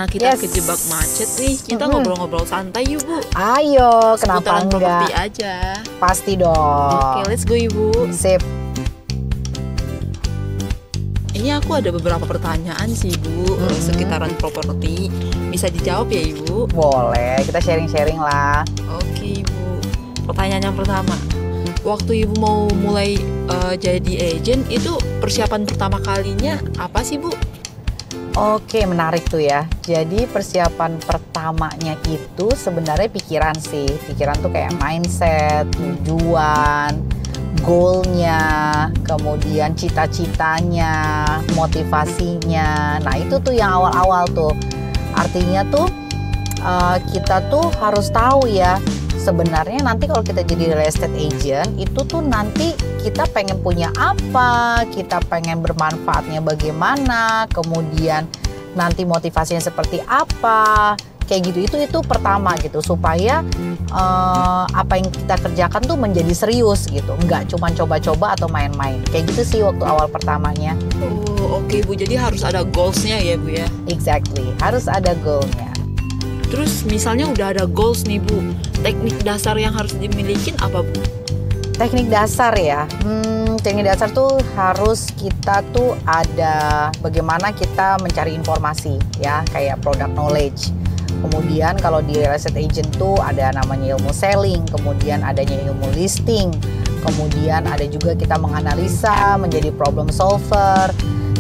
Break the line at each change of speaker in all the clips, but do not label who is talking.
karena kita kejebak macet nih, kita ngobrol-ngobrol santai yuk Bu.
Ayo, kenapa enggak?
Properti aja.
Pasti dong.
Oke, let's go Ibu.
Sip.
Ini aku ada beberapa pertanyaan sih Bu, sekitaran properti. Bisa dijawab ya Ibu?
Boleh, kita sharing-sharing lah.
Oke Ibu. Pertanyaan yang pertama, waktu Ibu mau mulai jadi agent, itu persiapan pertama kalinya apa sih Bu?
Oke, menarik tuh ya. Jadi persiapan pertamanya itu sebenarnya pikiran sih. Pikiran tuh kayak mindset, tujuan, goalnya, kemudian cita-citanya, motivasinya. Nah itu tuh yang awal-awal tuh. Artinya tuh kita tuh harus tahu ya, sebenarnya nanti kalau kita jadi real estate agent itu tuh nanti kita pengen punya apa, kita pengen bermanfaatnya bagaimana, kemudian nanti motivasinya seperti apa, kayak gitu. Itu pertama gitu, supaya apa yang kita kerjakan tuh menjadi serius gitu, nggak cuma coba-coba atau main-main. Kayak gitu sih waktu awal pertamanya.
Oh oke Bu, jadi harus ada goalsnya ya Bu ya?
Exactly, harus ada goalnya.
Terus misalnya udah ada goals nih Bu, teknik dasar yang harus dimiliki apa Bu?
Teknik dasar ya, teknik dasar tuh harus kita tuh ada bagaimana kita mencari informasi ya, kayak product knowledge. Kemudian kalau di real estate agent tuh ada namanya ilmu selling, kemudian adanya ilmu listing, kemudian ada juga kita menganalisa menjadi problem solver,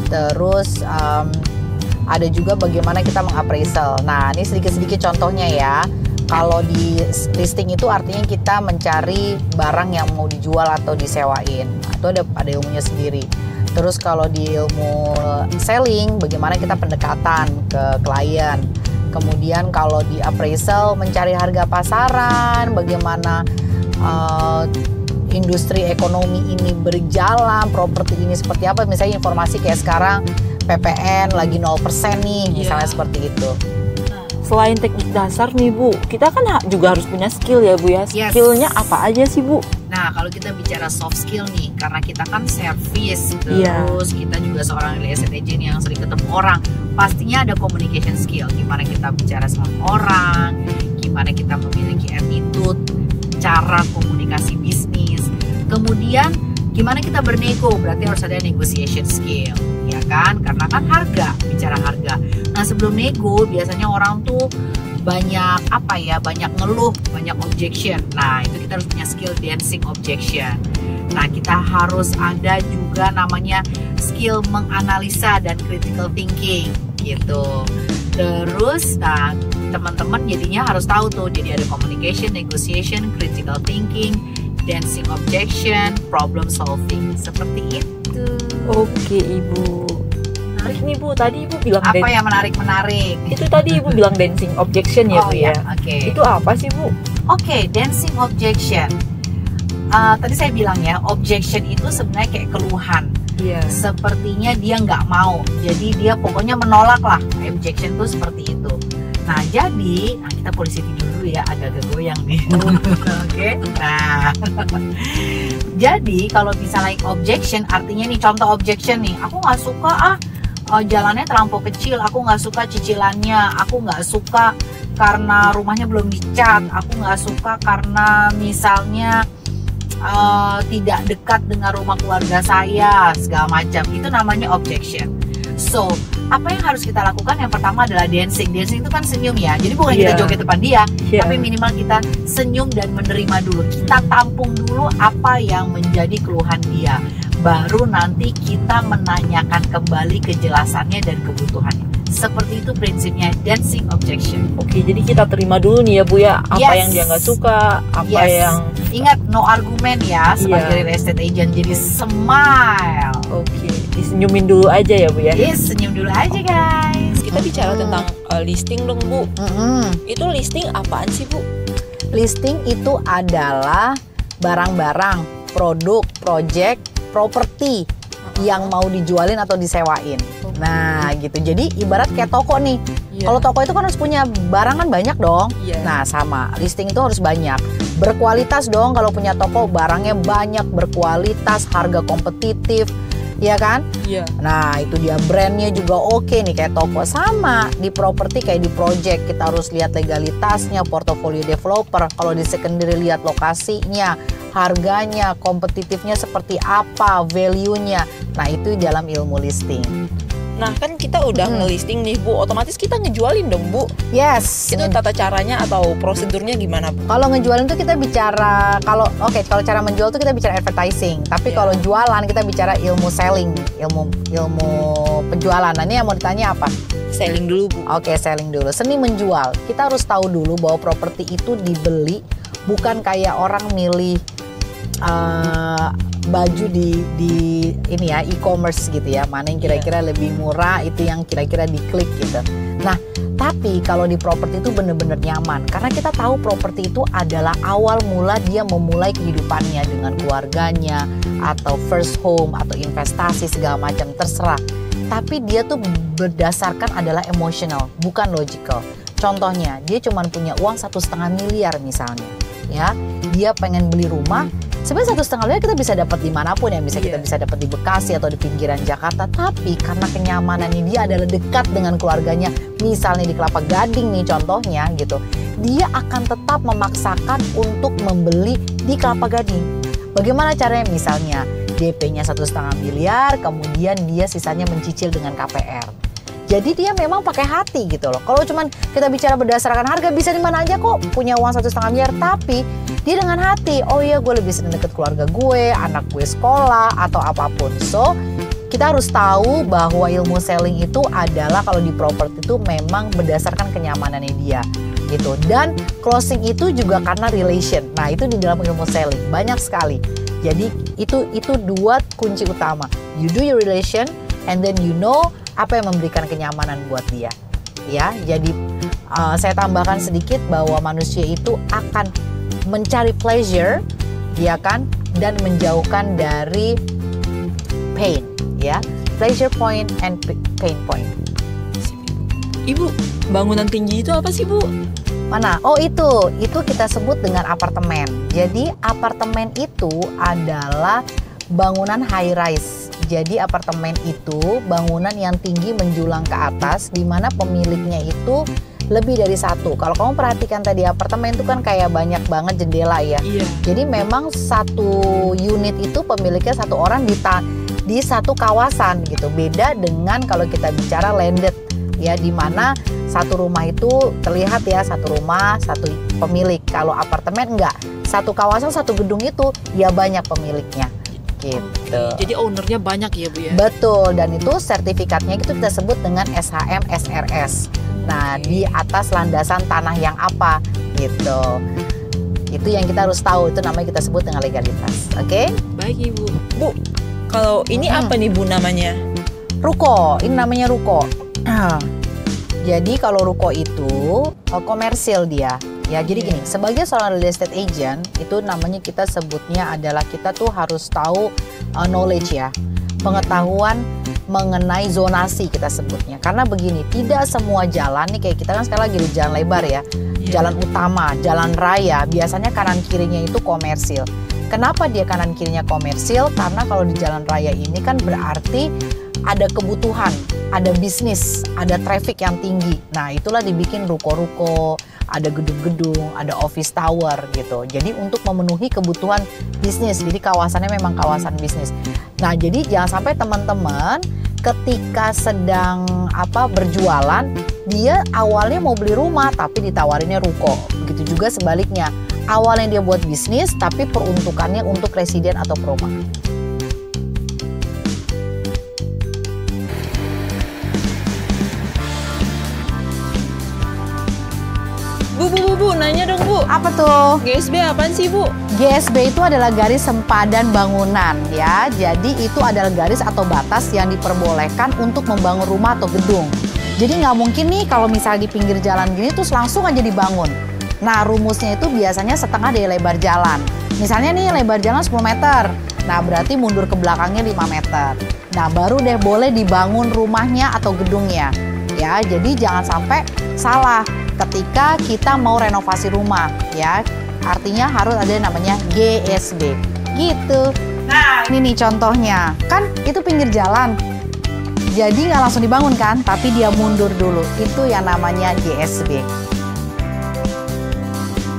terus ada juga bagaimana kita mengappraisal. Nah ini sedikit-sedikit contohnya ya. Kalau di listing itu artinya kita mencari barang yang mau dijual atau disewain. Nah, itu ada ilmunya sendiri. Terus kalau di ilmu selling, bagaimana kita pendekatan ke klien. Kemudian kalau di appraisal, mencari harga pasaran, bagaimana industri ekonomi ini berjalan, properti ini seperti apa. Misalnya informasi kayak sekarang PPN lagi 0% nih, misalnya seperti itu.
Selain teknik dasar nih Bu, kita kan juga harus punya skill ya Bu ya. Skillnya apa aja sih Bu?
Nah kalau kita bicara soft skill nih, karena kita kan service, terus kita juga seorang real estate agent yang sering ketemu orang, pastinya ada communication skill. Gimana kita bicara sama orang, gimana kita memiliki attitude, cara komunikasi bisnis. Kemudian gimana kita bernego, berarti harus ada negotiation skill, ya kan? Karena kan harga, bicara harga. Nah sebelum nego biasanya orang tuh banyak banyak ngeluh, banyak objection. Nah itu kita harus punya skill dancing objection. Nah kita harus ada juga namanya skill menganalisa dan critical thinking gitu. Terus nah teman-teman jadinya harus tahu tuh, jadi ada communication, negotiation, critical thinking, dancing objection, problem solving, seperti itu.
Oke Ibu. Menarik nih Bu, tadi Ibu bilang
apa yang menarik?
Itu tadi Ibu bilang dancing objection ya Bu ya?
Oke.
Itu apa sih Bu?
Oke, dancing objection. Tadi saya bilang ya, objection itu sebenarnya kayak keluhan. Sepertinya dia nggak mau, jadi dia pokoknya menolak lah. Objection tuh seperti itu. Nah jadi, kita polisi tidur dulu ya, agak-agak goyang nih. Oke. Nah, jadi kalau misalnya objection, artinya nih contoh objection nih, aku nggak suka jalannya terlampau kecil, aku nggak suka cicilannya, aku nggak suka karena rumahnya belum dicat, aku nggak suka karena misalnya tidak dekat dengan rumah keluarga saya, segala macam. Itu namanya objection. So, apa yang harus kita lakukan? Yang pertama adalah dancing. Dancing itu kan senyum ya. Jadi bukan kita joget depan dia, tapi minimal kita senyum dan menerima dulu. Kita tampung dulu apa yang menjadi keluhan dia. Baru nanti kita menanyakan kembali kejelasannya dan kebutuhannya. Seperti itu prinsipnya dancing objection.
Oke, jadi kita terima dulu nih ya Bu ya, apa yang dia nggak suka, apa yang...
Ingat, no argumen ya sebagai real estate agent, jadi smile.
Oke, disenyumin dulu aja ya Bu ya?
Yes, senyum dulu aja guys.
Kita bicara tentang listing dong Bu. Itu listing apaan sih Bu?
Listing itu adalah barang-barang, produk, project, properti yang mau dijualin atau disewain. Nah gitu, jadi ibarat kayak toko nih. Kalau toko itu kan harus punya barang kan banyak dong. Nah sama, listing itu harus banyak, berkualitas dong. Kalau punya toko barangnya banyak, berkualitas, harga kompetitif. Iya kan?
Iya.
Nah itu dia, brandnya juga oke nih kayak toko. Sama di properti kayak di project, kita harus lihat legalitasnya, portofolio developer. Kalau di secondary lihat lokasinya, harganya, kompetitifnya seperti apa, value-nya. Nah itu dalam ilmu listing.
Nah kan kita udah ngelisting nih Bu, otomatis kita ngejualin dong Bu.
Yes.
Itu tata caranya atau prosedurnya gimana Bu?
Kalau ngejualin tuh kita bicara, kalau cara menjual tuh kita bicara advertising. Tapi kalau jualan kita bicara ilmu selling, ilmu penjualan. Nah ini yang mau ditanya apa?
Selling dulu Bu.
Oke, selling dulu. Seni menjual. Kita harus tahu dulu bahwa properti itu dibeli bukan kayak orang milih baju di ini ya, e-commerce gitu ya, mana yang kira-kira lebih murah, itu yang kira-kira diklik gitu. Nah tapi kalau di properti itu bener-bener nyaman, karena kita tahu properti itu adalah awal mula dia memulai kehidupannya dengan keluarganya, atau first home, atau investasi segala macam, terserah. Tapi dia tuh berdasarkan adalah emotional, bukan logical. Contohnya dia cuma punya uang 1,5 miliar misalnya, ya dia pengen beli rumah. Sebenarnya 1,5 miliar kita bisa dapat dimanapun ya, kita bisa dapat di Bekasi atau di pinggiran Jakarta. Tapi karena kenyamanannya dia adalah dekat dengan keluarganya, misalnya di Kelapa Gading nih contohnya gitu, dia akan tetap memaksakan untuk membeli di Kelapa Gading. Bagaimana caranya? Misalnya DP-nya 1,5 miliar, kemudian dia sisanya mencicil dengan KPR. Jadi dia memang pakai hati gitu loh. Kalau cuman kita bicara berdasarkan harga, bisa di mana aja kok punya uang 1,5 miliar. Tapi dia dengan hati, oh iya gue lebih senang deket keluarga gue, anak gue sekolah atau apapun. So kita harus tahu bahwa ilmu selling itu adalah kalau di properti itu memang berdasarkan kenyamanannya dia gitu. Dan closing itu juga karena relation. Nah itu di dalam ilmu selling banyak sekali. Jadi itu dua kunci utama. You do your relation and then you know apa yang memberikan kenyamanan buat dia, ya. Jadi saya tambahkan sedikit bahwa manusia itu akan mencari pleasure, ya kan, dan menjauhkan dari pain, ya. Pleasure point and pain point.
Ibu, bangunan tinggi itu apa sih Bu?
Mana? Oh itu kita sebut dengan apartemen. Jadi apartemen itu adalah bangunan high rise. Jadi apartemen itu bangunan yang tinggi menjulang ke atas, di mana pemiliknya itu lebih dari satu. Kalau kamu perhatikan tadi apartemen itu kan kayak banyak banget jendela ya. Iya. Jadi memang satu unit itu pemiliknya satu orang di satu kawasan gitu. Beda dengan kalau kita bicara landed ya, di mana satu rumah itu terlihat ya, satu rumah satu pemilik. Kalau apartemen enggak, satu kawasan satu gedung itu ya banyak pemiliknya. Gitu.
Jadi ownernya banyak ya Bu ya?
Betul, dan itu sertifikatnya itu kita sebut dengan SHM SRS. Nah di atas landasan tanah yang apa gitu. Itu yang kita harus tahu, itu namanya kita sebut dengan legalitas. Oke?
Baik Ibu. Bu, kalau ini apa nih Bu namanya?
Ruko, ini namanya ruko. Jadi kalau ruko itu komersil dia. Ya jadi gini, sebagai seorang real estate agent itu namanya kita sebutnya adalah kita tuh harus tahu knowledge ya, pengetahuan mengenai zonasi kita sebutnya. Karena begini, tidak semua jalan nih, kayak kita kan sekarang lagi di jalan lebar ya, jalan utama, jalan raya, biasanya kanan kirinya itu komersil. Kenapa dia kanan kirinya komersil? Karena kalau di jalan raya ini kan berarti ada kebutuhan, ada bisnis, ada traffic yang tinggi. Nah itulah dibikin ruko-ruko, ada gedung-gedung, ada office tower gitu. Jadi untuk memenuhi kebutuhan bisnis, jadi kawasannya memang kawasan bisnis. Nah jadi jangan sampai teman-teman ketika sedang berjualan, dia awalnya mau beli rumah tapi ditawarinnya ruko. Begitu juga sebaliknya, awalnya dia buat bisnis tapi peruntukannya untuk residen atau perumahan.
Bu, nanya dong Bu.
Apa tuh?
GSB apaan sih Bu?
GSB itu adalah garis sempadan bangunan ya. Jadi itu adalah garis atau batas yang diperbolehkan untuk membangun rumah atau gedung. Jadi nggak mungkin nih kalau misalnya di pinggir jalan gini terus langsung aja dibangun. Nah rumusnya itu biasanya setengah dari lebar jalan. Misalnya nih lebar jalan 10 meter. Nah berarti mundur ke belakangnya 5 meter. Nah baru deh boleh dibangun rumahnya atau gedungnya. Ya jadi jangan sampai salah ketika kita mau renovasi rumah ya, artinya harus ada yang namanya GSB gitu. Nah, ini nih contohnya. Kan itu pinggir jalan. Jadi nggak langsung dibangun kan, tapi dia mundur dulu. Itu yang namanya GSB.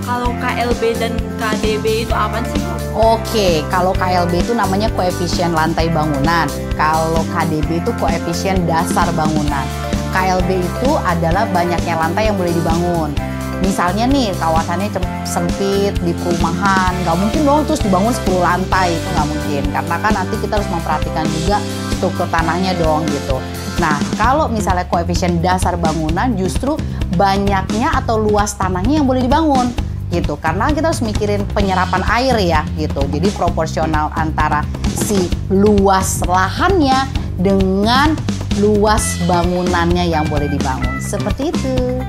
Kalau KLB dan KDB itu apa sih, Bu?
Oke, kalau KLB itu namanya koefisien lantai bangunan. Kalau KDB itu koefisien dasar bangunan. KLB itu adalah banyaknya lantai yang boleh dibangun. Misalnya nih, kawasannya sempit di perumahan, nggak mungkin dong terus dibangun 10 lantai, itu nggak mungkin. Karena kan nanti kita harus memperhatikan juga struktur tanahnya dong gitu. Nah, kalau misalnya koefisien dasar bangunan justru banyaknya atau luas tanahnya yang boleh dibangun gitu. Karena kita harus mikirin penyerapan air ya gitu. Jadi proporsional antara si luas lahannya dengan luas bangunannya yang boleh dibangun. Seperti itu.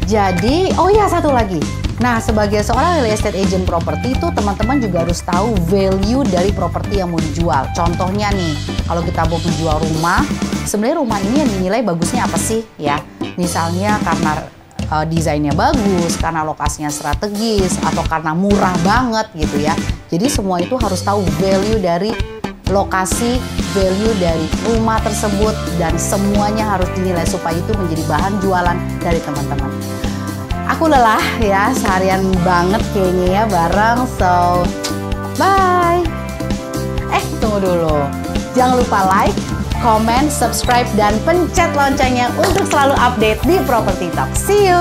Jadi, oh ya satu lagi. Nah, sebagai seorang real estate agent property itu teman-teman juga harus tahu value dari properti yang mau dijual. Contohnya nih, kalau kita mau menjual rumah, sebenarnya rumah ini yang dinilai bagusnya apa sih ya? Misalnya karena desainnya bagus, karena lokasinya strategis, atau karena murah banget gitu ya. Jadi semua itu harus tahu value dari lokasi, value dari rumah tersebut, dan semuanya harus dinilai supaya itu menjadi bahan jualan dari teman-teman. Aku lelah ya, seharian banget kayaknya ya bareng, so bye. Tunggu dulu. Jangan lupa like, comment, subscribe, dan pencet loncengnya untuk selalu update di Property Talk. See you!